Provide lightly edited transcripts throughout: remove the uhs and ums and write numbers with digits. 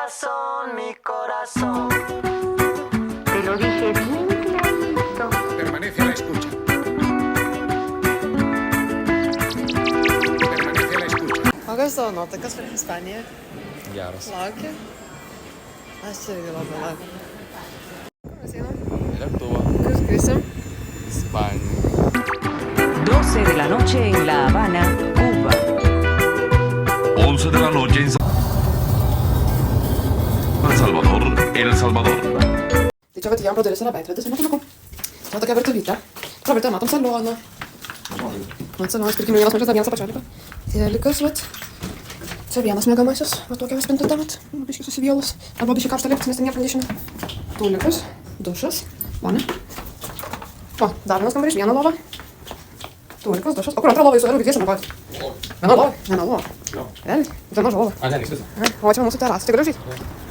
corazón, mi corazón. Te lo dije bien clarito. Permanece a la escucha. Permanece a la escucha. Kokios tavo nuotaikas per Ispaniją? Geras. Lauki? Aš čia irgi labai laukiu. Kur mes einam? Lėktuvą. Kur skrisim? Ispanija. 12 de la noche en La Habana, Cuba. 11 de la noche en San Salvador, El Salvador. Tai čia, kad jam pro duris yra veidrodis, matom. Čia tokia virtuvytė. Pro virtuvę matom saloną. Ant salonos pirkime vienas mažas, dar vienas apačio liko. Telikas, vat. Čia vienas mėgamasis, va tokia spintutė, vat. Biškai susivėlus. Arba biškai karštą lieptis, nes ten nieko neišina. Tulikas, dušas, vana. O, dar vienas kambarys, viena lova. Tulikas, dušas. O kur antra lova jūsų, ar girdėsim nakvoti? Viena lova? Viena lova. Realiai? Viena lova. A, ne, viskas. O čia mūsų terasas, tai gražiai.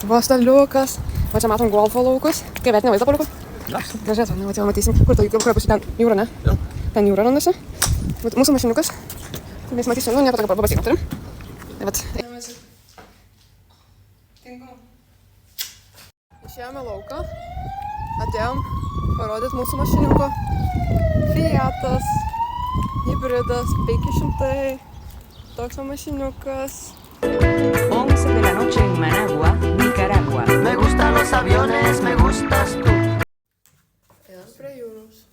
Va staliukas, va čia matom golfo laukus. Kaip vietinė vaizdą paliko? Gražiai, va čia matysim, kur ta kurią pusė ten jūra, ne? Jo. Ten jūra randasi. Vat mūsų mašiniukas. Tai mes matysim, nu, nieko tokio baseiną turim. Tai vat. Išėjome lauką. Atėjom parodyt mūsų mašiniuko. Fiatas. Hibridas 500. Toks mašiniukas. 11 de la noche en Managua, Nicaragua. Me gustan los aviones, me gustas tú. Einam prie jūros.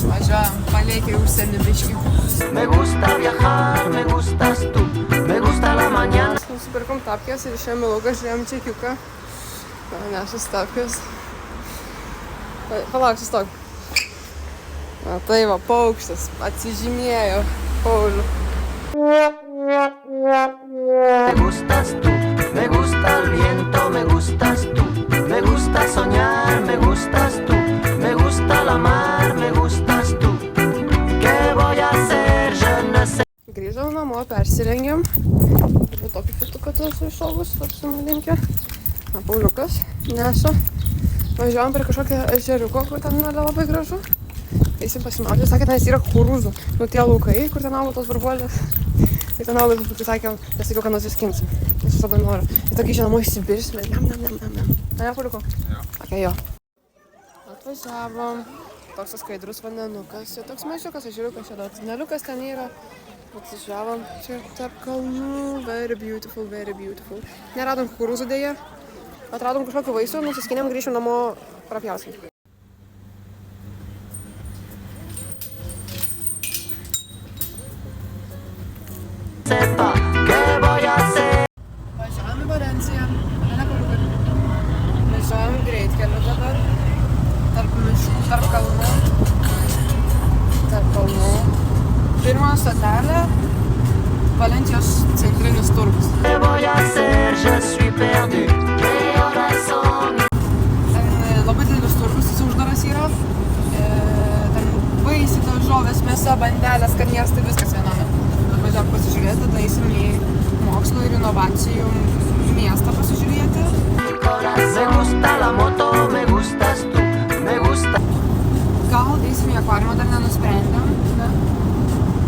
Važiuojam, paliekiai užsienį biškį. Me gusta viajar, me gustas tú. Me gusta la mañana. Nusipirkom tapkės ir išėjom į lauką, žiūrėjom čekiuką. Nešas tapkės. Palauk, sustok. Na tai va, paukštis atsižymėjo Paulių. Me gustas tú, me gusta el viento, me gustas tú. Me gusta soñar, me gustas tú. Me gusta la mar, me gustas tú. ¿Qué voy a hacer? Je ne sais. Grįžom namo, persirengėm. Ir tokį fituką tas iššovus, toks sumalinkė. Na, Pauliukas neša. Važiuojam prie kažkokio ežeriuko, kur ten yra labai gražu. Eisim pasimaudyti, sakė, tenais yra kukurūzų. Nu, tie laukai, kur ten augo tos varbuolės. Tai ten augo, tai sakėm, nesakiau, kad nusiskinsim. Aš labai noriu. Ir tokį žinamo įsibirsime. Nam. Ne, Pauliuko? Jo. Sakė, jo. Atvažiavom. Toks skaidrus vandenukas. Ir toks mažiukas ežeriukas, čia daug tuneliukas ten yra. Atvažiavom čia tarp kalnų. Very beautiful, very beautiful. Neradom kukurūzų dėja. Atradom kažkokį vaisių, nusiskinėm, grįšim namo, prapjausim. Sepa, ¿qué voy a hacer? Važiavom į Valenciją. Važiavom greitkeliu dabar. Tarp miškų, tarp kalnų. Pirma stotelė Valencijos centrinis turgus. ¿Qué voy a hacer? Je suis perdu. ¿Qué horas son? Ten labai didelis turgus, jis uždaras yra. Ten vaisiai, daržovės, mėsa, bandelės, skanėstai, viskas viename. Važiuojam pasižiūrėti, tada eisim į mokslo ir inovacijų miestą pasižiūrėti. Me gusta la moto, me gustas tú. Me gusta. Gal eisim į akvariumą, dar nenusprendėm, ne?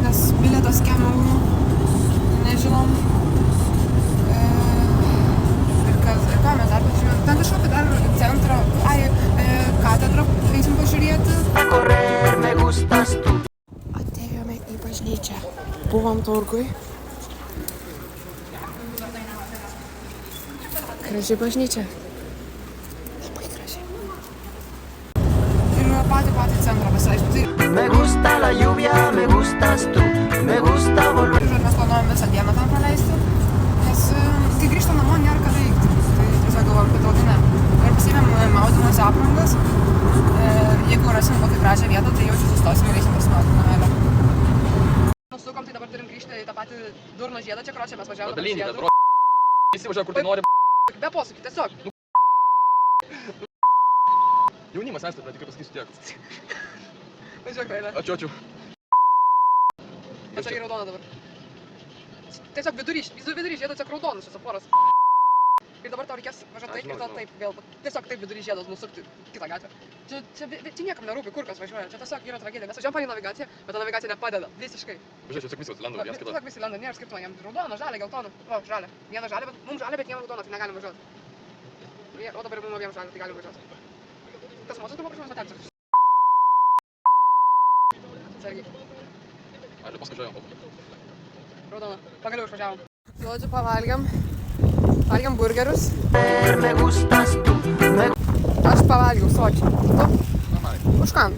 Nes bilietas kiek eurų, nežinom. Ir ką mes dar pasižiūrėjom? Ten kažkokį dar centrą, katedrą eisim pažiūrėti. A correr, me gustas tú. Atėjome į bažnyčią. Buvom turgui. Graži bažnyčia. Labai graži. Ir patį centrą pasiaiškinti. Me gusta la lluvia, me gustas tú. Me gusta volver. Ir mes planuojam visą dieną ten praleisti. Nes kai grįžtam namo, nėra ką veikti. Tai tiesiog galvojam, kad ilgai ne. Ir pasiėmėm maudymosi aprangas. Jeigu rasim kokią gražią vietą, tai jau čia sustosim ir eisim pasimaudyti namelio. Nusukom, tai dabar turim grįžti į tą patį Durno žiedą, čia kročią mes važiavome Dalinį, žiedu. bet bro. Visi važiuoja, kur tai nori. Be posūkių, tiesiog. Jaunimas esate, bet tikrai pasakysiu tiek. Važiuok, Railė. Ačiū. Atsakė raudona dabar. Tiesiog vidury žiedo, tiesiog raudonas šis aporas. Ir dabar tau reikės važiuoti taip ir tada taip vėl. Tiesiog taip vidury žiedos nusukti kitą gatvę. Čia niekam nerūpi, kur kas važiuoja. Čia tiesiog yra tragedija. Mes važiuojam palei navigaciją, bet ta navigacija nepadeda. Visiškai. Pažiūrėk, čia tik visi lenda, vienas kitą. Tiesiog visi lenda, nėra skirtumo. Jam raudona, žalia, geltona. Va, žalia. Viena žalia, bet mums žalia, bet jiem raudona, tai negalim važiuoti. O dabar mums abiem žalia, tai galim važiuoti. Tas mocis turbūt važiuoja stotelės. Atsargiai. Aš paskui žaidžiam. Raudona. Pagaliau išvažiavom. Žodžiu, valgiam burgerius. Me gustas tú, Aš pavalgiau sočiai. Tu? Užkan.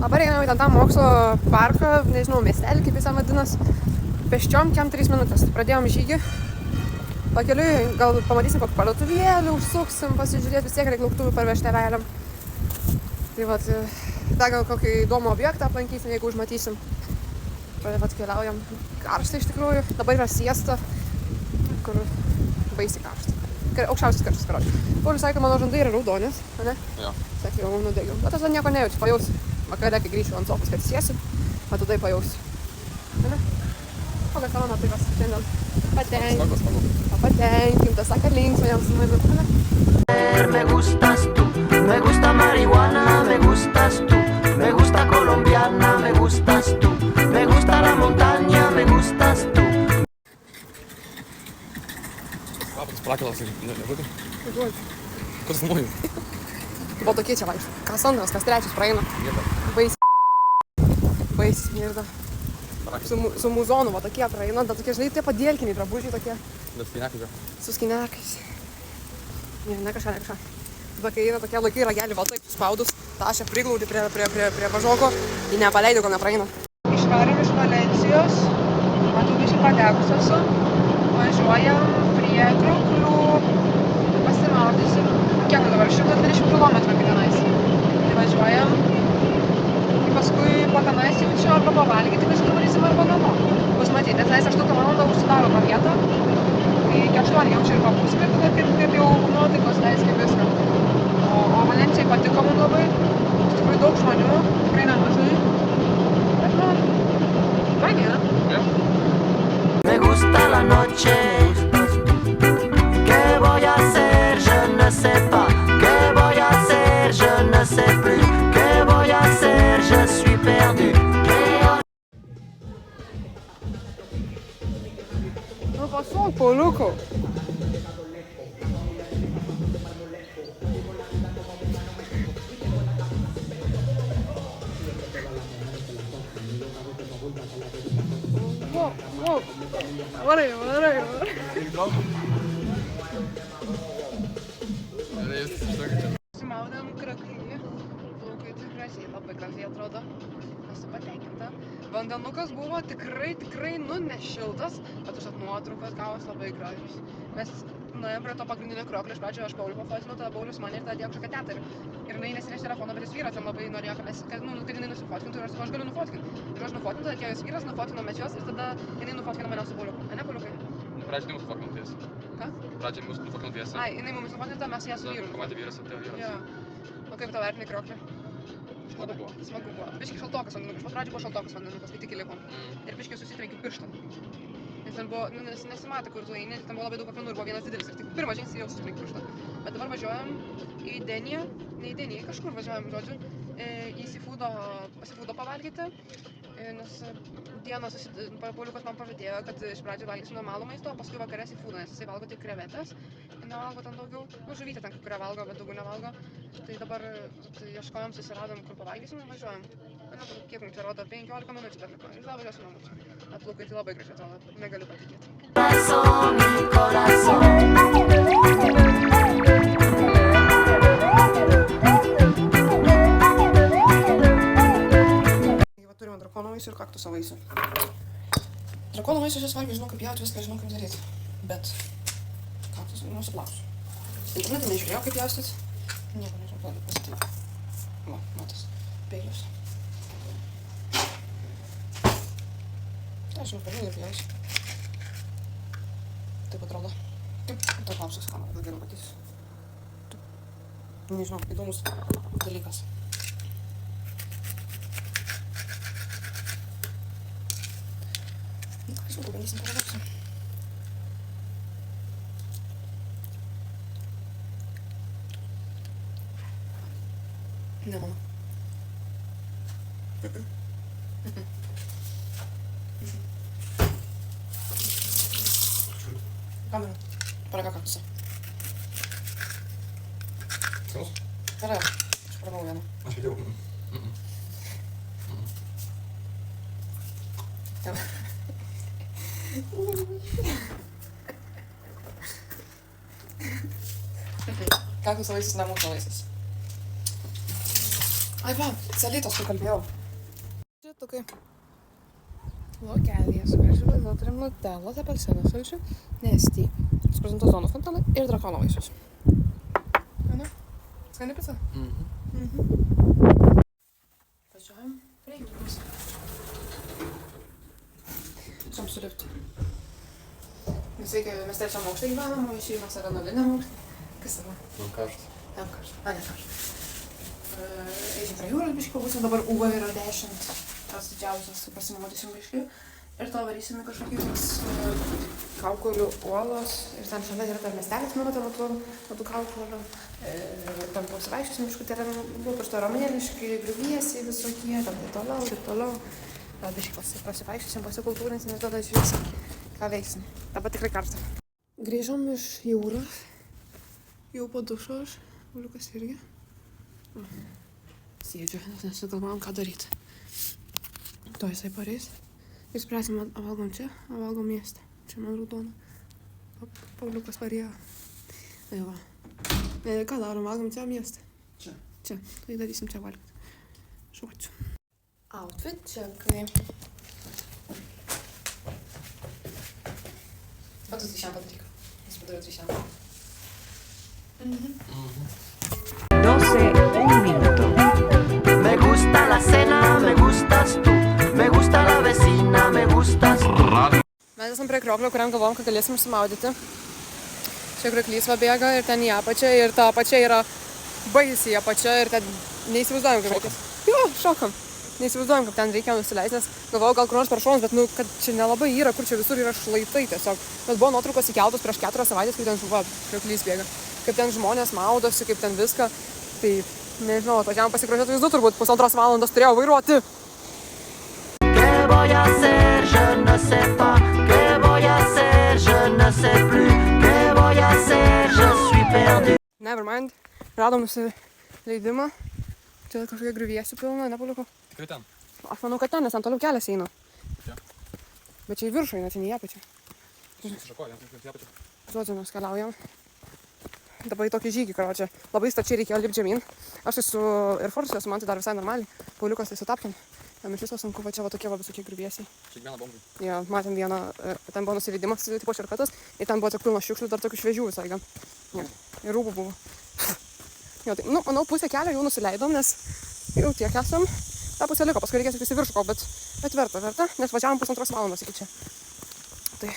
Dabar einame į tą mokslo parką, nežinau, miestelį, kaip jis vadinasi. Pėsčiom kem 3 minutės. Pradėjom žygį. Pakeliui gal pamatysim kokį parduotuvėlį, užsuksim, pasižiūrėti, vis tiek reikia lauktuvių parvežti tėveliam. Tai vat, dar gal kokį įdomų objektą aplankysim, jeigu užmatysim. Vat keliaujam. Karšta iš tikrųjų. Dabar yra siesta, kur baisiai karšta. Aukščiausias karštas, karočiui. Paulius sakė, mano žandai yra raudonės, ne? Jo. Sakė, jau nudegiau. Bet aš nieko nejaučiu, pajausiu. Vakare, kai grįšiu ant sofos, kad sėsiu, o tada pajausiu. Ne? O kad tavo nuotaikas šiandien patenkintas, sakė linksma jam su manimi, ne? me gustas tú, me gusta marihuana, me gustas tú, me gusta colombiana, me gustas tú, me gusta la montaña, me gustas tú. Papas prakelas ir nežodžiu. Žodžiu. Kas nuoju? Buvo tokie čia vaikščiai. Kas antras, kas trečias praeina. Nieko. Baisiai mirda. Su muzonu, va tokie praeina, bet tokie, žinai, tie padėlkiniai drabužiai tokie. Bet skinekais. Su skinekais. Ne kažką. Tada kai eina tokie laikai ragelį, va taip suspaudus, tą aš ją priglaudį prie važoko, jį nepaleidau, kol nepraeina. Išvarėm iš Valencijos, matau biškai padegus esu, važiuojam prie Krioklių, pasimaudysim. Kiek dabar? 120 km iki tenais. Tai važiuojam. Tai paskui po tenais jaučiu arba pavalgyti, kažkur varysim arba namo. Bus matyti, nes tenais 8 valandą užsidaro tą vietą. Tai iki 8 jaučiu ir papūsim ir tada kaip jau nuotaikos leis kaip viską. O Valencijai patiko man labai. Iš tikrųjų daug žmonių, tikrai nemažai. Bet man, fainai, ne? Jo. Me gusta la noche. ¿Qué voy a hacer? Je ne sais pas. ¿Qué voy a hacer? Je ne sais plus. ¿Qué voy a hacer? Je suis perdu. Nu pasuk, Pauliukau. Varai. Susimaudėm Kriokly, plaukai labai gražiai atrodo, esu patenkinta. Vandenukas buvo tikrai, nešiltas, bet užtat nuotraukos gavos labai gražios. Mes nuėjom prie to pagrindinio Krioklio, iš pradžio aš Paulių pafotinu, tada Paulius mane ir tada dėjo kažkokią teterį. Ir jinai nesinešė telefono, bet jis vyras ten labai norėjo, kad jinai nusifotkintų ir aš galiu nufotkinti. Ir aš nufotkinau, tada atėjo jos vyras, nufotkinom mes juos ir tada jinai nufotkino mane su Pauliuku. Ne, Pauliukai? Pradžiai mūsų nufotkinau tiesi. Ką? Pradžiai mūsų nufotkinau tiesi. Ai, jinai mums nufotkinta, mes ją su vyru. Pamatė vyras, atėjo vyras. Jo. O kaip tau vertini Krioklį? Smagu buvo. Smagu buvo. Biškai šaltokas vandenukas. Iš pradžių buvo šaltokas vandenukas, kai tik įlipom. Ir biškai susitrenkiu pirštą. Nes ten buvo, nesimatė, kur tu eini, ten buvo labai daug akmenų ir buvo vienas didelis ir tik pirmą žingsnį jau susitrenkiu pirštą. Bet dabar važiuojam į Deniją, ne į Deniją, kažkur važiuojam, žodžiu, į seafoodo pavalgyti. Nes dieną Pauliukas man pažadėjo, kad iš pradžių valgysiu normalų maistą, o paskui vakare seafoodą, nes jisai valgo tik krevetės. Nevalgo ten daugiau, žuvytę ten, kurią valgo, bet daugiau nevalgo. Tai dabar ieškojom, susiradom, kur pavalgysim ir važiuojam. Kiek mums čia rodo, 15 minučių dar liko. Ir tada važiuosim namus. Atplaukai tai labai gražiai atrodo, negaliu patikėti. Corazón, mi corazón. Turime drakono vaisių ir kaktuso vaisių. Drakono vaisių aš valgiau, žinau kaip pjauti, viską žinau kaip daryti. Bet kaktusą nusiplausiu. Internete nežiūrėjau kaip pjaustyt. Nieko nežinau, pasitinau. Va, matas, peilius. Aš žinau, per ilgai pjausiu. Taip atrodo. To klausiu kamerą, gal geriau matysiu. Nežinau, įdomus dalykas. Žinau, pabandysim pagalvosiu. Nemanau. Kamera. Paragak kaktusą. Skanus? Gerai, aš paragau vieną. Aš girdėjau. Jau. Kaktus vaisius, ne mūsų vaisius. Ai va, selytos, kur kalbėjau. Žitukai. Lokelėje su gražiu vaizdu turim nutelos, apelsinų sulčių, nestį, skrudintos zonos fontaną ir drakono vaisius. Ane? Skani pica? Važiuojam renginys. Šiam sulipti. Mes trečiam aukštą gyvenam, o išėjimas yra nuliniam aukštą. Kas yra? Man karšta. Jam karštą. A, ne karštą. Eisim prie jūros biškių, būsim dabar UV yra 10. Tas didžiausias, pasimaudysim biškių. Ir to varysim į kažkokius kaukolių uolos. Ir ten šalia yra per miestelis minutę nuo tų kaukolių. Ten pasivaikščiosim biškų, tai yra piršto romėniški, griuviesiai visokie, ten ir toliau. Biškį pasivaikščiosim, pasikultūrinsim ir tada žiūrėsim, ką veiksim. Dabar tikrai karšta. Grįžom iš jūros. Jau po dušo aš. Uliukas irgi. Sėdžiu, nes negalvojom, ką daryti. To jisai pareis. Ir spręsim, valgom čia, valgom mieste. Čia man raudona. Pauliukas parėjo. Tai va. Ką darom, valgom čia mieste? Čia. Tai darysim čia valgyti. Žodžiu. Outfit čekai. Patus dvišiam padaryk. Jis padariau dvišiam. 12, 1 minuto. Me gusta la cena, me gustas tú. Me gusta la vecina, me gustas tú. Radio Mes esam prie krioklio, kuriam galvom, kad galėsim išsimaudyti. Čia krioklys va bėga ir ten į apačią ir ta apačia yra baisiai apačia ir ten neįsivaizduojam, kaip reikės. Jo, šokam. Neįsivaizduojam, kaip ten reikia nusileisti, nes galvojau gal kur nors per šonus, bet kad čia nelabai yra, kur čia visur yra šlaitai tiesiog. Bet buvo nuotraukos įkeltos prieš 4 savaitės, kai ten va, krioklys bėga. Kaip ten žmonės maudosi, kaip ten viską. Tai nežinau, atvažiavam pasigrožėti vaizdu, turbūt 1,5 valandos turėjau vairuoti. Que voy a hacer, je ne sais pas. Que voy a hacer, je ne sais plus. Que voy a hacer, je suis perdu. Nevermind. Radom nusileidimą. Čia kažkokia griuviesių pilna, nepaliko. Tikrai ten. Aš manau, kad ten, nes ten toliau kelias eina. Čia. Bet čia į viršų eina, čia į apačią. Susišakoja, jiems kaip apačią. Žodžiu, mes keliaujam. Dabar į tokį žygį, karočią. Labai stačiai reikėjo lipti žemyn. Aš tai su Air Force, su man tai dar visai normaliai. Pauliukas tai su Tapkin. Jam iš viso sunku, va čia va tokie va visokie griuviesiai. Kiekvieną bombą. Jo, matėm vieną, ten buvo nusileidimas, tipo šarkatas. Ir ten buvo tik pilnas šiukšlių, dar tokių šviežių visai gan. Jo, ir rūbų buvo. Jo, tai, manau, pusę kelio jau nusileidom, nes jau tiek esam. Ta pusė liko, paskui reikės visi viršų, bet verta, nes važiavom 1,5 valandos iki čia. Tai,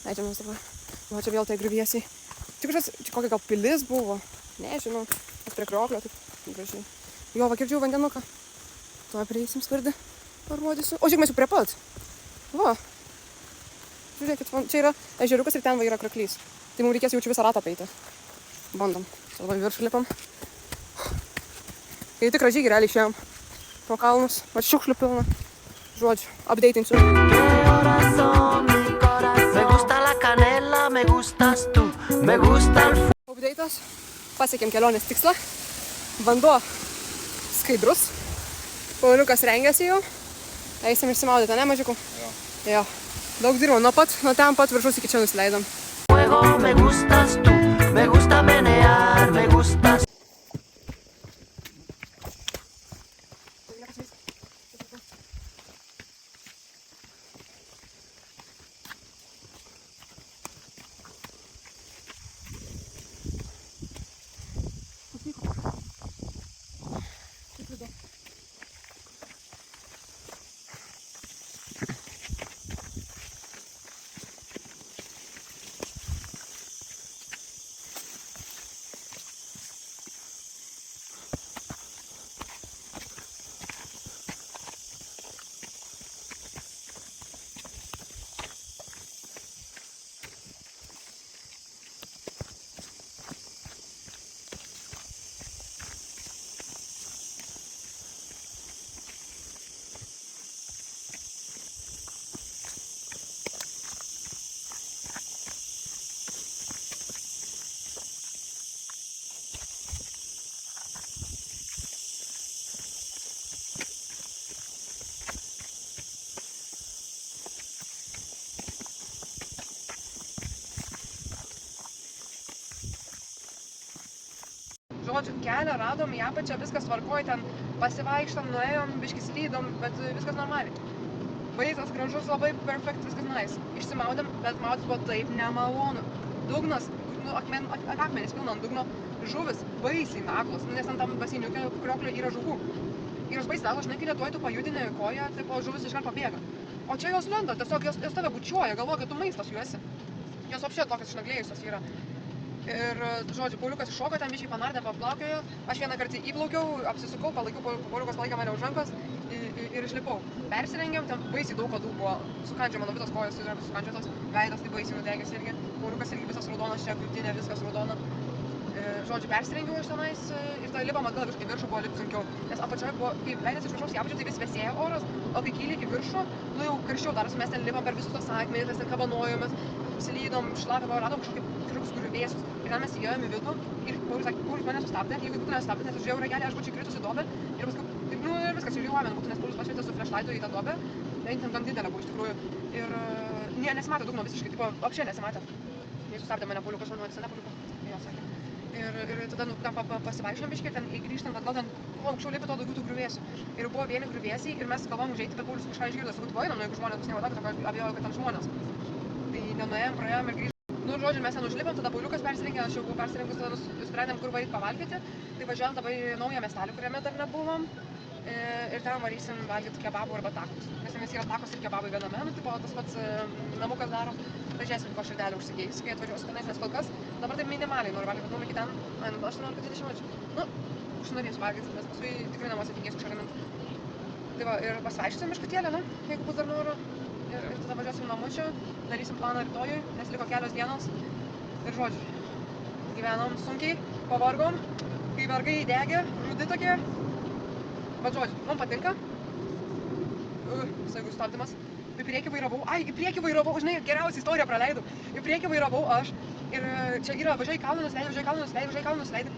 leidžiamės dabar. Va čia vėl tai griuviesiai. Čia kokia gal pilis buvo, nežinau, prie krioklio, taip gražiai. Jo, va girdžiu vandenuką. Tuo prieisim skvardi, parodysiu. O žiūrėk, mes jau prie pat. Va. Žiūrėkit, čia yra ežeriukas ir ten va yra krioklys. Tai mums reikės jaučiu visą ratą apeiti. Bandom. Dabar viršų lipam. Kai tikrą žygį realiai išėjom pro kalnus, va šiukšlių pilna. Žodžiu, updatinsiu. Que horas son, mi corazón. Me gusta la canela, me gustas tú. Me gusta el Update'as. Pasiekėm kelionės tikslą. Vanduo skaidrus. Pauliukas rengiasi jau. Eisim išsimaudyti, ne mažiukų? Jo. Daug dirbom. Nuo ten pat viršaus iki čia nusileidom. fuego, me gustas tú. Me gusta menear, me gustas. Žodžiu, kelią radom į apačią, viskas tvarkoj, ten pasivaikštam, nuėjom, biškį slydom, bet viskas normaliai. Vaizdas gražus, labai perfekt, viskas nice. Išsimaudėm, bet maudytis buvo taip nemalonu. Dugnas, akmenys pilna ant dugno, žuvis baisiai naglos, nes ant tam basiniukio krioklio yra žuvų. Ir aš baisiai naglos, žinai, kai lietuoj tu pajudini koją, tai po žuvis iškart pabėga. O čia jos lenda, tiesiog jos tave bučiuoja, galvoja, kad tu maistas jų esi. Jos apšė tokios išnaglėjusios yra. Ir, žodžiu, Pauliukas iššoko, ten biškai panardė, paplaukiojo. Aš vieną kartą įplaukiau, apsisukau, palaikiau, Pauliukas palaikė mane už rankos ir išlipau. Persirengėm, ten baisiai daug kadų buvo. Sukandžio mano visos kojos yra sukandžiotos, veidas tai baisiai nudegęs irgi. Pauliukas irgi visas raudonas, čia krūtinė, viskas raudona. Žodžiu, persirengiau iš tenais ir tada lipam atgal viršų, kai viršų buvo lipti sunkiau. Nes apačioje buvo, kai leidės iš viršaus į apačią, tai vis vėsėjo oras, o kai kyli į viršų, jau karščiau darosi, mes ten lipam per visus tos akmenis, mes ten kabanojomės, slydom, šlapėm, radom kažkokius griuvėsius. Ir ten mes įėjom į vidų ir Paulius mane sustabdė, jeigu būtų nesustabdė, nes užėjau ragelį, aš būčiau kritus į dobę ir paskui, ir viskas, ir jau amen būtų, nes Paulius pašvietė su flashlightu į tą dobę, ten gan didelė buvo iš tikrųjų. Ir nesimatė dugno visiškai, tipo, apšė nesimatė. Jis sustabdė mane Pauliukas, man vadinasi, ne Pauliukas, jo sakė. Ir tada ten pasivaikščiojom biškį, ten grįžtant atgal, ten kuo aukščiau lipi, tuo daugiau tų griuvėsių. Ir buvo vieni griuvėsiai ir mes galvom užeiti, bet Paulius kažką išgirdo, sakau, tu einam, jeigu žmonės bus nevadak, aš abejojau, kad ten žmonės. Tai nenuėjom, praėjom ir grįžom. Nu, žodžiu, mes ten užlipom, tada Pauliukas persirengė, aš jau buvau persirengus, tada nusprendėm, kur varyt pavalgyti. Tai važiuojam dabar į naują miestelį, kuriame dar nebuvom. Ir ten varysim valgyti kebabų arba takus. Nes yra takos ir kebabai viename, nu, tipo, tas pats namukas daro. Važiuosim ko širdelį užsigeis, kai atvažiuosiu tenais, nes kol kas dabar taip minimaliai noriu valgyti, bet iki ten 18-20 minučių. Nu, užsinorėsiu valgyti, nes paskui tikrai namuose tingėsiu kažką gaminti. Tai va, ir pasivaikščiosim biškutėlį, nu, jeigu bus dar noro. Ir tada važiuosim namučių, darysim planą rytojui, nes liko kelios dienos. Ir žodžiu, gyvenom sunkiai, pavargom, kai vergai įdegė, rudi tokie. Bet žodžiu, man patinka. Staigus stabdymas. Į priekį vairavau, žinai, geriausią istoriją praleidau. Į priekį vairavau aš. Ir čia yra, važiuoju į kalną nusileidai.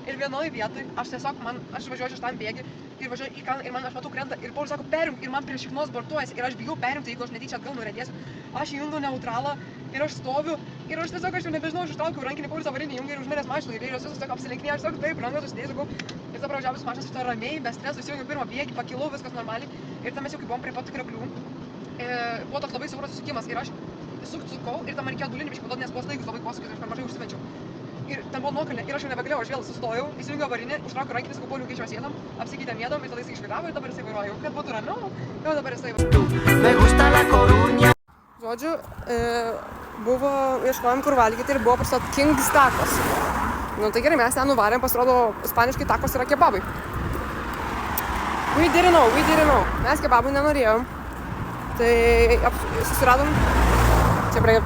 Ir vienoj vietoj, aš važiuoju šeštam bėgį ir važiuoju į kalną ir man aš matau krenta. Ir Paulius sako, perimk ir man prie šiknos bortuojasi. Ir aš bijau perimti, jeigu aš netyčia atgal nuriedėsiu. Aš įjungiau neutralą ir aš stoviu. Ir aš tiesiog, aš jau nebežinau, aš ištraukiau rankinį, Paulius avarinį įjungė ir už manęs mašiną. Ir jos visos tiesiog apsilenkinėjo, aš tiesiog taip, rankas susidėjau, sakau. Ir tada pravažiavus mašinas, aš to ramiai, be streso, įsijungiau pirmą bėgį, pakilau, viskas normaliai. Ir ten mes jau kai buvom prie pat Kreplių, buvo toks labai siauras susukimas ir aš sukau ir tam man reikėjo atbulinį biškį paduoti, nes buvo staigus labai posūkis, aš per mažai užsimečiau. Ir ten buvo nuokalnė ir aš jau nebegalėjau, aš vėl sustojau, įsijungiau avarinį, užtraukiau rankinį, sakau, Pauliui, greičiau sėdam, apsikeitėm vėdom ir tada jisai išvairavo ir dabar jisai vairuoja, kad būtų ramiau, jau dabar jisai vairuoja. Žodžiu, buvo, ieškojom kur valgyti ir buvo prasidėt King's Tacos. Nu tai gerai, mes ten nuvarėm, pasirodo, ispaniškai takos yra kebabai. We didn't know. Mes kebabų nenorėjom. Tai susiradom, čia prie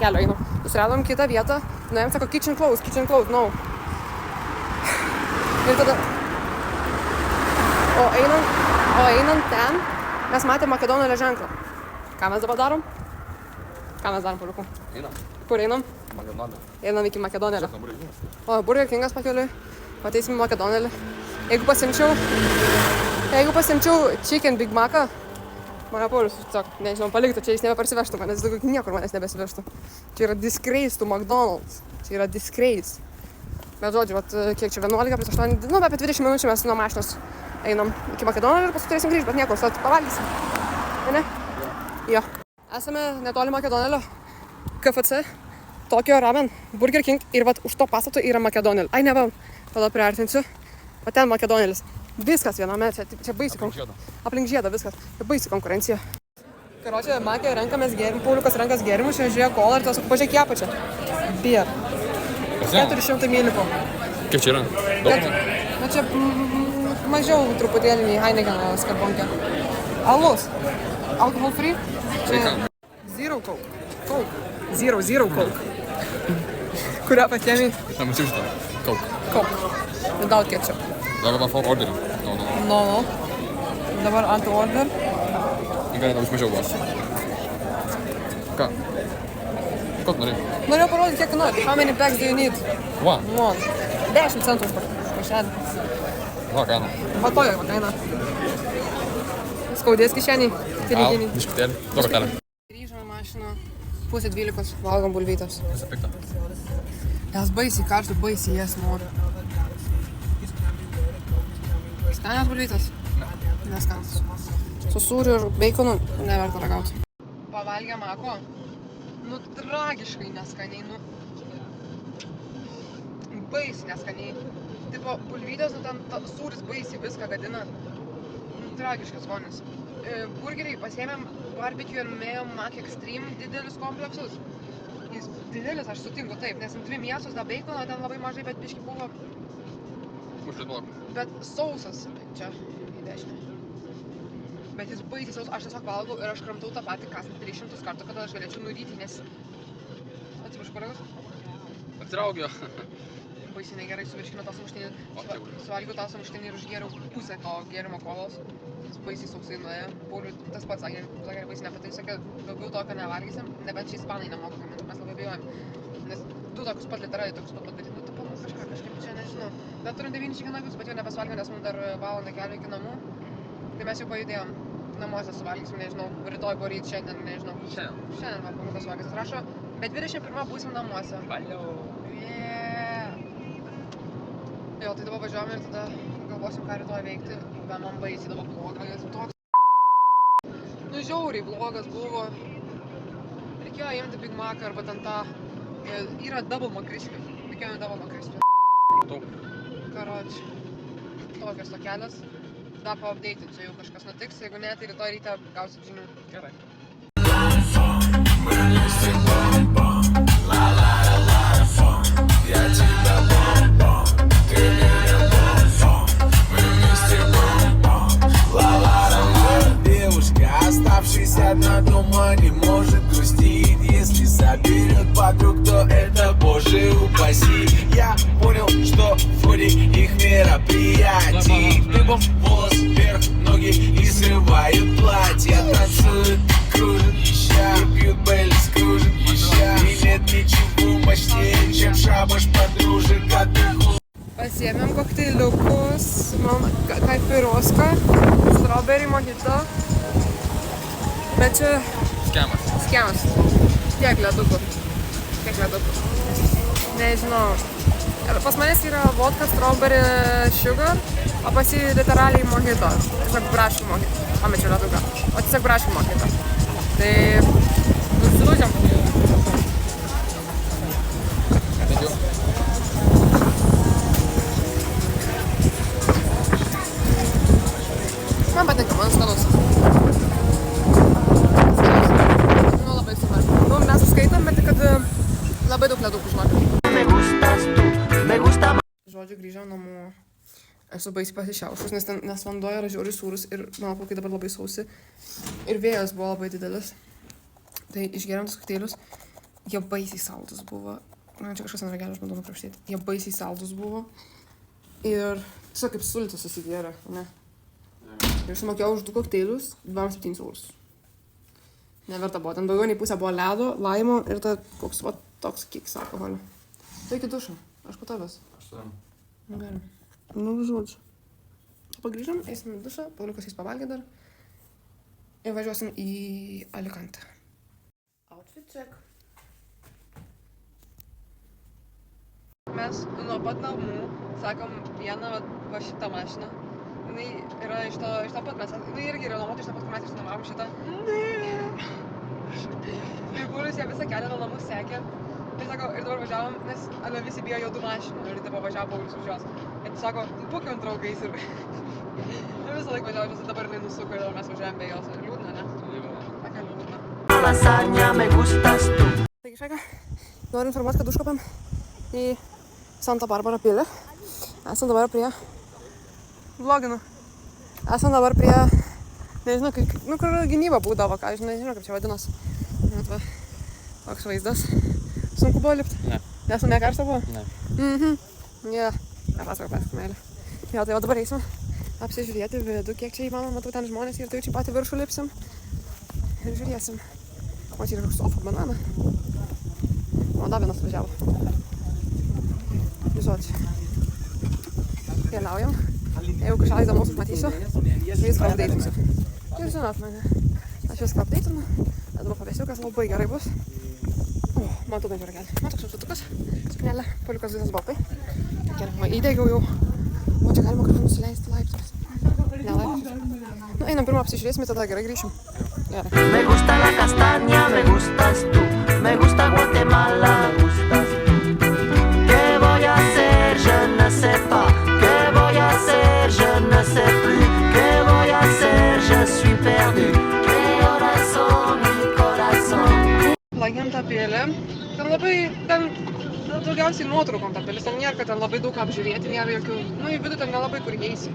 kelio einu, susiradom kitą vietą, nuėjom, sako, kitchen closed, no. Ir tada, o einant ten, mes matėm Makedonėlio ženklą. Ką mes dabar darom? Pauliukų? Einam. Kur einam? Makedonėlį. Einam iki Makedonėlio. O, Burger Kingas pakeliui, pateisim Makedonėlį. Jeigu pasimčiau Chicken Big Mac'ą, mane Paulius, tiesiog, nežinau, paliktų, čia jis nebeparsivežtų manęs, daugiau niekur manęs nebesivežtų. Čia yra disgrace to McDonald's. Čia yra disgrace. Bet žodžiu, kiek čia 11+8, nu, apie 20 minučių mes nuo mašinos einam iki Makedonėlio ir paskui turėsim grįžti, bet niekur, tad pavalgysim. Ne? Jo. Esame netoli Makedonėlio, KFC, Tokio Ramen, Burger King ir vat už to pastato yra Makedonėlio. Ai, ne, va, tada priartinsiu. Va ten Makedonėlis. Viskas viename, čia baisi konkurencija. Aplink žiedą viskas. Čia baisi konkurencija. Karočią, Makė, renkamės gėrimus, Pauliukas renkas gėrimus, čia žiūrėjo kolą ir tas, pažiūrėk į apačią. Beer. 400 ml. Kiek čia yra? Daug? Na čia mažiau truputėlį nei Heinekeno skarbonkė. Alus. Alcohol free. Čia zero coke. Zero coke. Kurią pasiėmei? Nemačiau šitą. Coke. Without ketchup. Dabar man for orderį. No. Dabar ant order. Gali tau išmažiau buvo. Ką? Ko tu norėjai? Norėjau parodyti, kiek tu nori. How many bags do you need? One. 10 centų už pašelį. Va, kaina. Va toja kaina. Skaudės kišeniai. Piniginiai. Biškutėlį. Duok kortelę. Grįžome mašiną. 11:30 valgom bulvytes. Visa pikta. Jas baisiai karšta, baisiai jas noriu. Skanios bulvytės? Neskanios. Su sūriu ir beikonu neverta ragauti. Pavalgė mako. Nu, tragiškai neskaniai, nu. Baisiai neskaniai. Tipo, bulvytės, nu, ten sūris baisiai viską gadina. Nu, tragiškas skonis. Burgeriai pasiėmėm barbecue ir mayo mac extreme didelius kompleksus. Jis didelis, aš sutinku taip, nes 2 mėsos da beikono, ten labai mažai, bet biški buvo. Bet sausas čia į dešinę. Bet jis baisiai sausas, aš tiesiog valgau ir aš kramtau tą patį kąsnį 300 kartų, kad aš galėčiau nuryti, nes... Atsiprašau, kolegos? Atsitraugio. Baisiai negerai suvirškino tą sumuštinį. Suvalgiau tą sumuštinį ir užgėriau pusę to gėrimo kolos. Jis baisiai sausai nuėjo. Pauliui tas pats sakė baisiai nepatai, sakė, daugiau tokio nevalgysim, nebent čia ispanai nemoka gaminti, mes labai bijojam. Nes 2 tokius pat literai, tokius pat padaryti, nu tipo, kažkaip čia nežinau. Bet turim 9 chicken bet jau nebesvalgėm, nes mums dar valandą kelio iki namų. Tai mes jau pajudėjom. Namuose suvalgysim, nežinau, rytoj, poryt, šiandien, nežinau. Šiandien va, Pauliukas valgys, rašo, bet 21 būsim namuose. Valiau. Jo, tai dabar važiuojame ir tada galvosim, ką rytoj veikti. Bet man baisiai dabar blogas toks. Nu, žiauriai blogas buvo. Reikėjo imti Big Mac arba ten tą... Yra double McCrispy. Reikėjo imti double McCrispy. Karoči. Tokios tokelės. Da paupdatinsiu, jeigu kažkas nutiks. Jeigu ne, tai rytoj ryte gausit žinių. Gerai. Оставшийся одна дома не может грустить. Если соберет подруг, то это боже упаси. Я понял, что в ходе их мероприятий дыбом волос вверх, ноги и срывают платья. Танцуют, кружат, и пьют Бейлис, кружат, и нет ничего мощнее, чем шабаш подружек от их. Pasiėmėm kokteiliukus, kaipiroska, strawberry mojito. Bet čia... Skemas. Tiek ledukų. Nežinau. Pas manęs yra vodka, strawberry, sugar, o pas jį literaliai mojito. Tiesiog braškių mojito. Pamečiau leduką. O tiesiog braškių mojito. Tai... Nusilūdžiam. Man patinka, man skanus. Nu, labai super. Nu, mes suskaitom, bet kad labai daug ledukų žinokit. Žodžiu, grįžom namo. Esu baisiai pasišiaušus, nes vanduo yra žiauriai sūrus ir mano plaukai dabar labai sausi. Ir vėjas buvo labai didelis. Tai išgėrėm tus kokteilius. Jie baisiai saldus buvo. Man čia kažkas ant ragelio, aš bandau nukrapštyti. Jie baisiai saldus buvo. Ir tiesiog kaip sultis susigėrė, ne? Ir sumokėjau už 2 kokteilius 27 eurus. Neverta buvo, ten daugiau nei pusė buvo ledo, laimo ir ta koks va toks kiks alkoholio. Tai iki dušo, aš po tavęs. Aš tam. Nu, gerai. Nu, žodžiu. Pagrįžom, eisim į dušą, Pauliukas eis pavalgė dar. Ir važiuosim į Alicantę. Outfit check. Mes nuo pat namų sakom vieną va šitą mašiną. Jinai yra iš to pat mes, jinai irgi yra nuomota iš to pat, kur mes išsinuomavom šitą. Ir Paulius ją visą kelią nuo namų sekė. Ir sako, ir dabar važiavom, nes visi bijo juodų mašinų. Ir taip važiavo Paulius už jos. Ir tu sako, būk jau draugais ir... Ir visą laiką važiavo, ir dabar jinai nusuko ir mes važiavom be jos. Liūdna, ne? Tokia liūdna. Taigi, šaika, noriu informuoti, kad užkopėm į Santa Barbara pilį. Esam dabar prie... Vloginu. Esam dabar prie, nežinau, kur gynyba būdavo, ką, nežinau, kaip čia vadinas. Net va, toks vaizdas. Sunku buvo lipti? Ne. Nesu nekarsta buvo? Ne. Ne, pasako, meilė. Jo, tai jau dabar eisim apsižiūrėti vidų, kiek čia įmanoma, matau ten žmonės ir tai čia patį viršų lipsim. Ir žiūrėsim. O čia yra kažkoks sofa banana. O, dar vienas važiavo. Žodžiu. Keliaujam. Jeigu kažką įdomus užmatysiu, viską updatinsiu. Ir žinot mane, aš viską updatinu, bet dabar pavėsiukas labai gerai bus. Matau bent jau ragelį. Man toks šautukas, spinelė, Pauliukas visas baltai. Gerai, įdegiau jau. O čia galima kažkur nusileisti laiptus. Nelabai. Nu, einam pirmą apsižiūrėsime, tada gerai grįšim. Gerai. Me gusta la castaña, me gustas tú. Me gusta Guatemala, me gustas tú. ¿Qué voy a hacer? Je ne sais pas. ¿Qué voy a hacer? Je ne sais plus. ¿Qué voy a hacer? Je suis perdu. ¿Qué horas son, mi corazón? Lankėm tą pilį. Ten labai, daugiausiai nuotraukom tą pilis. Ten nėra, kad ten labai daug apžiūrėti, nėra jokių, nu, į vidų ten nelabai kur įeisi.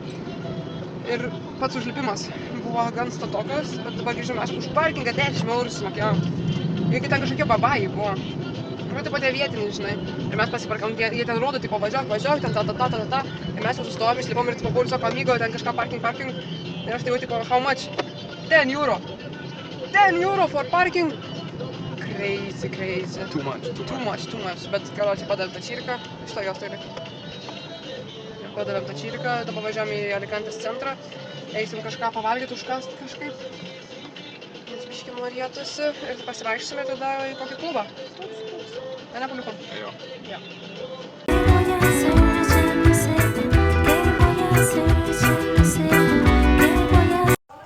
Ir pats užlipimas buvo gan statokas, bet dabar grįžom, aš už parkingą 10 eurų sumokėjau. Iki ten kažkokie babajai buvo. Nu, taip pat jie vietiniai, žinai. Ir mes pasiparkam, jie ten rodo, tipo, važiuok, ten ta. Ir mes jau sustojom, išlipom ir, tipo, buvo sako, amigo, ten kažką parking. Ir aš tai jau, tipo, how much? 10 euro. 10 euro for parking. Crazy. Too much. Bet, короче, padavėm tą čirką. Šitą jos tai yra. Padavėm tą čirką, dabar važiuojam į Alicantės centrą. Eisim kažką pavalgyti, užkast kažkaip. Nes biškį norėtųsi ir pasivaikščiosime tada į kokį klubą. Ne, paliukom. Jo. Ja.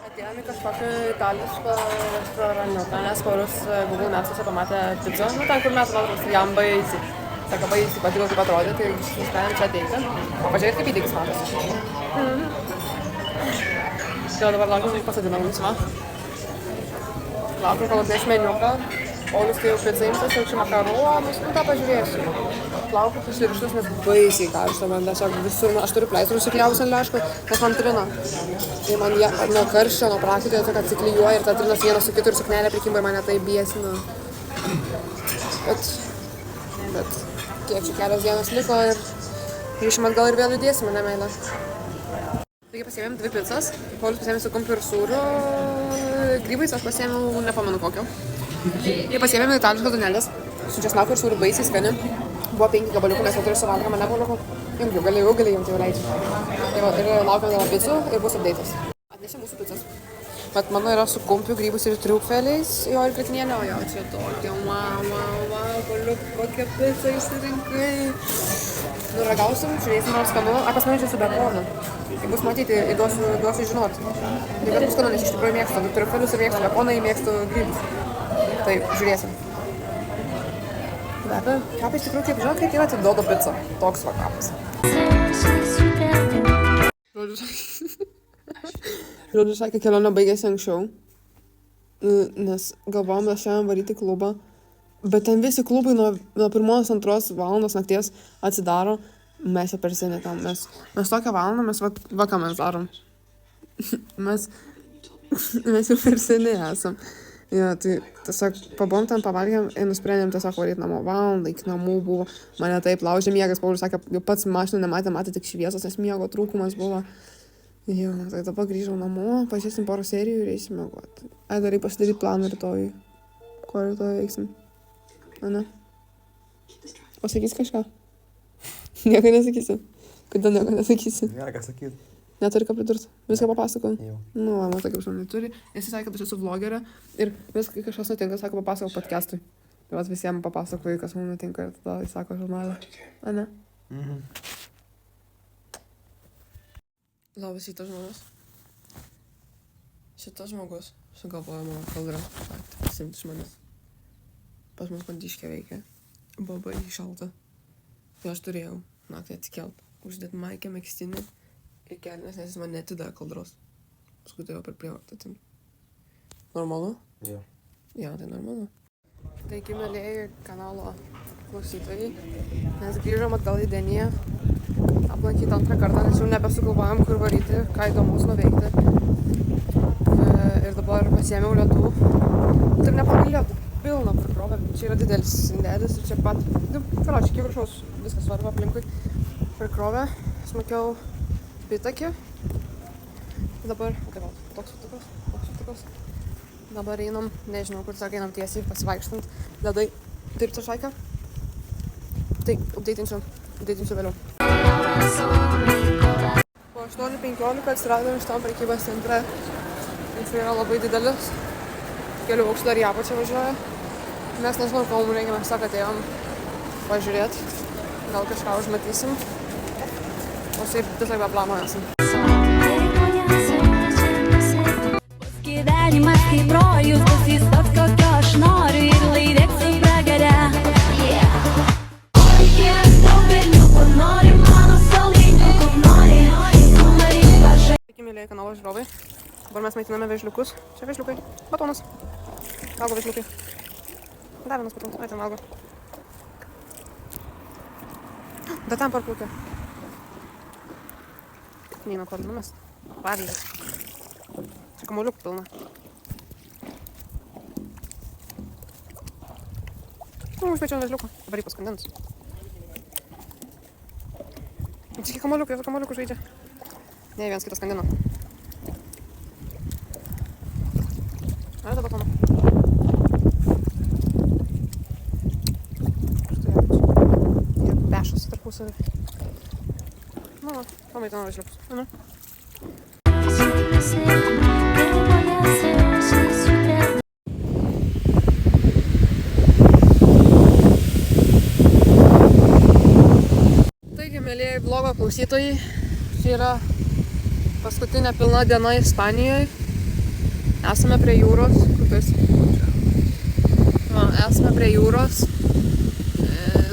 Atėjome į kažkokį itališką restoranėtą, nes Paulius Google Maps'uose pamatė pizzą. Nu, ten, kur mes valgom, jam baisiai. Sako, baisiai patiko, kaip atrodė, tai nusprendėm čia ateiti. Pažiūrėt, kaip įdėkis matosi. Tai dabar laukiam, pasodinam jums, va. Laukiam, kol atneš meniuką. Paulius tai jau pizza imtas, jau čia makaronus, nu tą pažiūrėsiu. Laukiu pasirištus, nes baisiai karšta, man tiesiog visur, aš turiu pleistrų užsikliavus ant leškų, nes man trina. Tai man jie nuo karščio, nuo praktikoje tiesiog atsiklijuoja ir ta trinas vienas su kitu ir suknelė prikimba ir mane tai biesina. Bet kiek čia kelios dienos liko ir grįšim atgal ir vėl judėsime, ne meilė. Taigi pasiėmėm 2 pizzas, Paulius pasiėmė su kumpiu ir sūriu grybais, aš pasiėmiau nepamenu kokio. Ir pasiėmėm itališkas duonelės, su česnaku ir sūriu baisiai skani. Buvo 5 gabaliukų, nes jau turiu suvalgą, mane palikau. Jau galėjau jums jau leidžiu. Ir laukiam dėl pizzų ir bus update'as. Atnešė mūsų pizzas. Bet mano yra su kumpiu, grybus ir triufeliais, jo ir grietinėlė, o jo čia tokia, wow, paliuk, kokią pizzą išsirinkai. Nu, ragausim, žiūrėsim, ar skanu, pas mane čia su bekonu. Kai bus matyti, duosiu žinoti. Tai kad bus skanu, nes iš tikrųjų mėgstu triufelius ir mėgstu bekoną, mėgstu grybus. Tai žiūrėsim. Bet kapai iš tikrųjų, kaip žinot, kaip yra atidodo pica. Toks va kapas. Žodžiu, sakė, kelionė baigėsi anksčiau, nes galvojom mes šiandien varyti į klubą, bet ten visi klubai nuo 1-2 valandos nakties atsidaro, mes jau per seniai tam, mes tokią valandą, mes va ką mes darom, mes jau per seniai esam. Ja, tai tiesiog pabuvom ten, pavalgėm ir nusprendėm tiesiog varyti namo, valandą iki namų buvo, mane taip laužė miegas, Paulius sakė, jau pats mašinų matė tik šviesos, nes miego trūkumas buvo. Jo, tai dabar grįžau namo, pažiūrėsim porą serijų ir eisim miegoti. Darai pasidaryti planą rytoj. Ko rytoj veiksim? Ne? O sakys kažką? Nieko nesakysi. Kodėl nieko nesakysi? Nėra ką sakyti. Neturi ką pridurti. Viską papasakau. Jau. Nu, matai, kaip žmonai turi. Jis sakė, kad aš esu vlogerė ir vis kai kažkas nutinka, sako, papasakau podcastui. Ir vat visiems papasakoju, kas mums nutinka ir tada jis sako žurnalą. A ne? Labas šitas žmogus. Šitas žmogus sugalvojo mano kaldrą pasimti iš manęs. Pas mus Kondiškė veikia. Buvo baisiai šalta. Tai aš turėjau naktį atsikelt, uždėti maikę, megztinį ir kelnes, nes jis man netidavė kaldros. Paskui turėjau per prievartą atimti. Normalu? Jo. Jo, tai normalu. Taigi, mėlėjai kanalo klausytojai, mes grįžom atgal į Deniją. Aplankyti antrą kartą, nes jau nebesugalvojom, kur varyti, ką įdomus nuveikti. Ir dabar pasiėmiau ledų. Taip nepagai ledų, pilna prikrovė. Čia yra didelis indėlis ir čia pat, karočiui, kiek viršaus viskas svarbu aplinkui. Prikrovė, smakiau pitakį. Dabar, toks sutukas. Dabar einam, nežinau, kur sakė, einam tiesiai pasivaikštant. Ledai, taip čia šaiką. Tai, updeitinsiu vėliau. Po 8:15 atsiradom šitam prekybos centre. Jis yra labai didelis. Kelių aukštų dar į apačią važiuoja. Mes nežinau, ko mums reikia, mes tiesiog atėjom pažiūrėti. Gal kažką užmatysim. O šiaip tiesiog be plano esam. Dabar mes maitiname vežliukus. Čia vežliukai. Batonas. Valgo vežliukai. Dar vienas batonas. Ai, ten valgo. Da ten parplukė. Neina kur numest. Pavyzdys. Čia kamuoliukų pilna. Užpečiam vežliuką. Dabar jį paskandins. Čia kamuoliukų žaidžia. Ne, vienas kitas skandino. Ar dabar batoną? Jie pešasi tarpusavį. Nu, pamaitinam vežliukus. Taigi, mėlėjai vlogo klausytojai, čia yra paskutinė pilna diena Ispanijoje. Esame prie jūros. Esame prie jūros.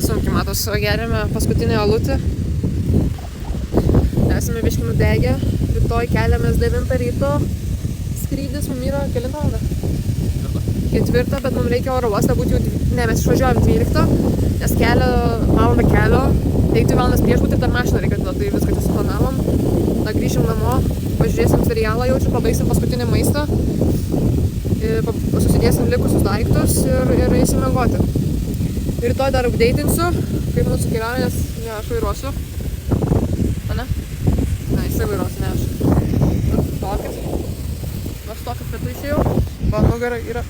Sunkiai matos, geriame paskutinį alutį. Esame biškį nudegę. Rytoj keliamės 9 ryto. Skrydis mums yra kelintą valandą? 4, bet mums reikia oro uostą būti jau... Ne, mes išvažiuojam 12, nes valandą kelio. Tai 2 valandas prieš būti ir dar mašiną reikia tada, tai viską čia suplanavom. Tada grįšim namo, pažiūrėsim serialą jau čia, pabaigsim paskutinį maistą. Susidėsim likusius daiktus ir eisim miegoti. Rytoj dar updeitinsiu, kaip mūsų kelionė, nes ne aš vairuosiu. Ane? Ne, jisai vairuosiu, ne aš. Tokis. Aš tokį pietų išėjau. Va, nugara yra,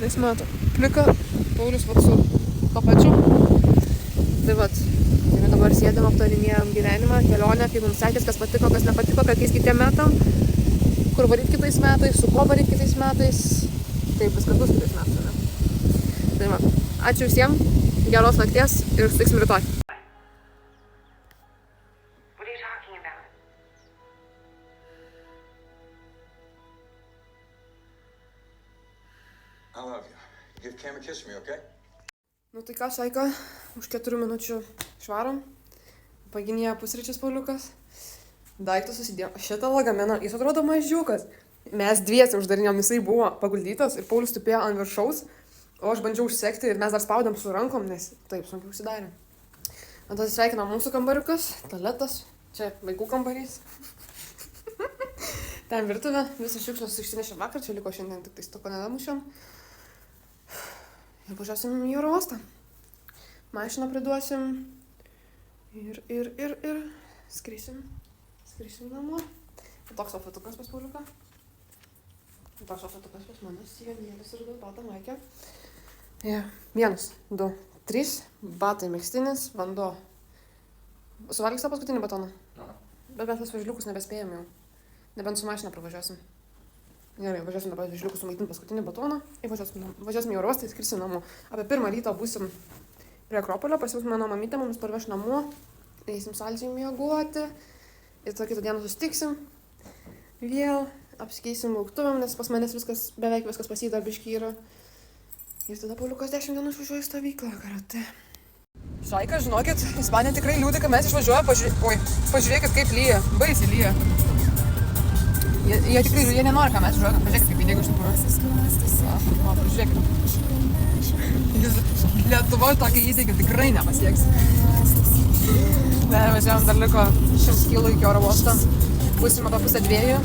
nesimato. Plika, Paulius vat su to pačiu. Tai vat, dabar sėdėm, aptarinėjom gyvenimą, kelionę, kaip mums sekės, kas patiko, kas nepatiko, kokiais kitiem metam. Kur varyt kitais metais, su kuo varyt kitais metais. Taip, viskas bus kitais metais, ne? Tai va, ačiū visiems, geros nakties ir sutiksim rytoj. What are you talking about? I love you. Give Cam a kiss for me, okay? Nu tai ką, Saika, už 4 minučių švarom. Paginėja pusryčius Pauliukas. Daiktus susidėjom. Šitą lagaminą, jis atrodo mažiukas. Mes dviesi uždarinėm, jisai buvo paguldytas ir Paulius tupėjo ant viršaus. O aš bandžiau užsekti ir mes dar spaudėm su rankom, nes taip sunkiai užsidarė. Tada sveikinam mūsų kambariukas, tualetas, čia vaikų kambarys. Ten virtuvė, visas šiukšles išsinešėm vakar, čia liko šiandien tik tai stoko nedamušiam. Ir važiuosim į oro uostą. Mašiną priduosim ir skrisim namo. Toks ofatukas pas Pauliuką. Toks ofatukas pas mane, sijonėlis ir balta maikė. 1, 2, 3, batai megztinis, vanduo. Suvalgys tą paskutinį batoną? Bet mes vežliukus nebespėjom jau. Nebent su mašina pravažiuosim. Gerai, važiuosim dabar vežliukus sumaitinti paskutinį batoną. Ir važiuosim į oro uostą, skrisim namo. Apie 1 ryto būsim prie Akropolio, pasiūs mano mamytė, mums parveš namo. Eisim saldžiai miegoti. Ir tą kitą dieną susitiksim. Vėl apsikeisim lauktuvėm, nes pas manęs beveik viskas pasida biškį yra. Ir tada Pauliukas 10 dienų išvažiuoja į stovyklą karate. Saika, žinokit, Ispanija tikrai liūdė, kad mes išvažiuojame. Pažiūrėkit, kaip lyja. Baisiai lyja. Jie tikrai, jie nenori, ką mes išvažiuojame. Pažiūrėkit, kaip įdėgo iš tikrųjų. Pažiūrėkit. Lietuvoje tokį įdėgį tikrai nepasieks. Važiavom, dar liko 100 km iki oro uosto. Būsim apie 1:30.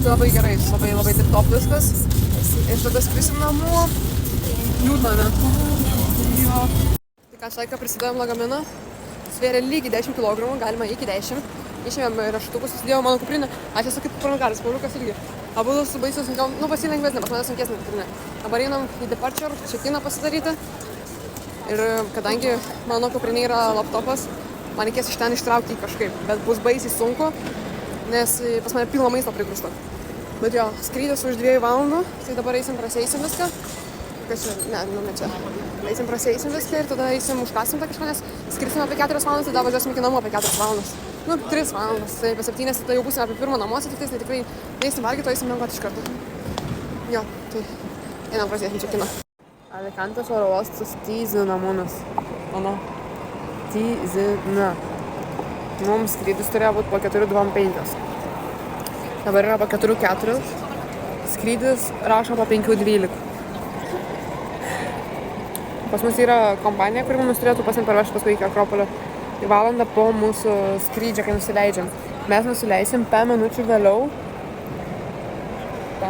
Tai labai gerai, labai tip top viskas. Ir tada skrisim namo. Liūdna, ne? Jo. Tai ką, Saika, prisidėjom lagaminą. Svėrė lygiai 10 kg, galima iki 10. Išėmėm raštukus, susidėjau mano kuprinę. Aš esu kaip pragaras, Pauliukas irgi. Abu su baisiu sunkiau, pasilengvesnė, pas mane sunkesnė kuprinė. Dabar einam į departure, check-iną pasidaryti. Ir kadangi mano kuprinė yra laptopas, man reikės iš ten ištraukti kažkaip, bet bus baisiai sunku, nes pas mane pilno maisto prigrūsta. Bet jo, skrydis už 2 valandų, tai dabar eisim praseisim viską. Kas čia? Ne čia. Eisim praseisim viską ir tada eisim užkasim tą kažką, nes skrisim apie 4 valandas, tada važiuosim iki namų apie 4 valandas. 3 valandas, tai apie 7, tai jau būsime apie 1 namuose, tik tai tikrai neįsim valgyti, o eisim miegoti iš karto. Jo, tai einam praseisim check-iną. Alicantės oro uostas tyzina mumis. Mano. Tyzina. Mums skrydis turėjo būti po 4:25. Dabar yra po 4:04. skrydis rašo po 5:12. Pas mus yra kompanija, kuri mums turėtų parvežti paskui iki Akropolio į valandą po mūsų skrydžio, kai nusileidžiam. Mes nusileisim 5 minučių vėliau. Tai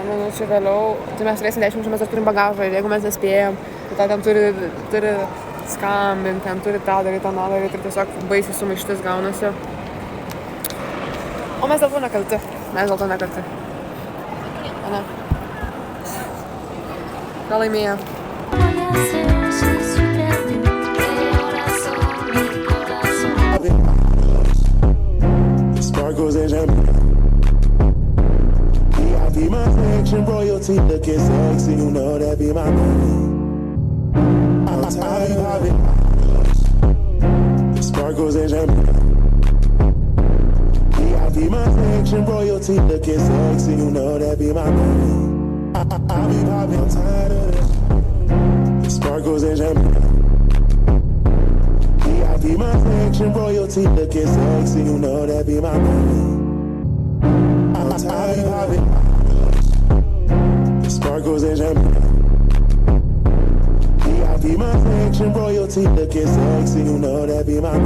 mes turėsim 10 minučių, mes dar turim bagažą ir jeigu mes nespėjam, tai ten turi skambinti, ten turi tą daryti, tą daryti ir tiesiog baisiai sumaištis gaunasi. O mes dėl to nekalti. Ane? Ką laimėjo? Sparkles and champagne. Be my section, royalty looking sexy, you know that be my queen. I'm tired of it. Sparkles and champagne. Be my section, royalty looking sexy, you know that be my queen. I be popping, I'm tired of it. Sparkles and champagne. Be my section, royalty looking sexy, you know that be my queen. I'm tired of it. Sparkles and champagne. Be my section, royalty looking sexy, you know that be my